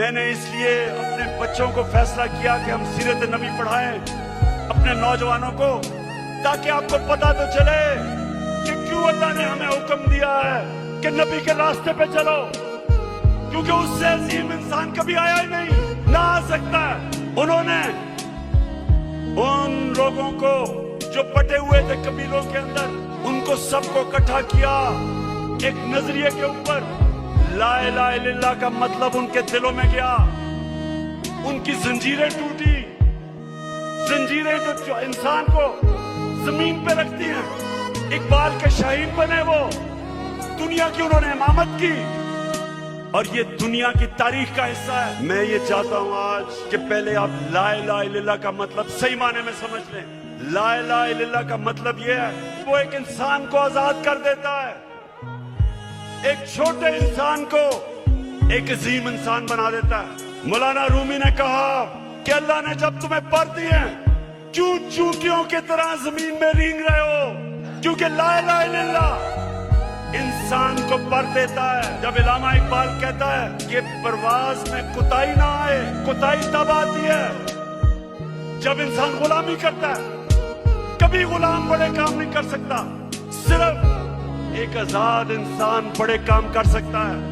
میں نے اس لیے اپنے بچوں کو فیصلہ کیا کہ ہم سیرت نبی پڑھائیں اپنے نوجوانوں کو، تاکہ آپ کو پتا تو چلے کہ کیوں اللہ نے ہمیں حکم دیا ہے کہ نبی کے راستے پہ چلو، کیونکہ اس سے عظیم انسان کبھی آیا ہی نہیں، نہ آ سکتا ہے۔ انہوں نے ان لوگوں کو جو بٹے ہوئے تھے قبیلوں کے اندر، ان کو سب کو اکٹھا کیا ایک نظریے کے اوپر۔ لا الہ الا اللہ کا مطلب ان کے دلوں میں گیا، ان کی زنجیریں ٹوٹی، زنجیریں جو انسان کو زمین پہ رکھتی ہیں۔ اقبال کے شاہین بنے وہ، دنیا کی انہوں نے امامت کی، اور یہ دنیا کی تاریخ کا حصہ ہے۔ میں یہ چاہتا ہوں آج کہ پہلے آپ لا الہ الا اللہ کا مطلب صحیح معنی میں سمجھ لیں۔ لا الہ الا اللہ کا مطلب یہ ہے، وہ ایک انسان کو آزاد کر دیتا ہے، ایک چھوٹے انسان کو ایک عظیم انسان بنا دیتا ہے۔ مولانا رومی نے کہا کہ اللہ نے جب تمہیں پر دیے کیوں چونٹیوں کی طرح زمین میں رینگ رہے ہو؟ کیونکہ لا الہ الا اللہ انسان کو پر دیتا ہے۔ جب علامہ اقبال کہتا ہے کہ پرواز میں کوتاہی نہ آئے، کوتاہی تب آتی ہے جب انسان غلامی کرتا ہے۔ کبھی غلام بڑے کام نہیں کر سکتا، صرف ایک آزاد انسان بڑے کام کر سکتا ہے۔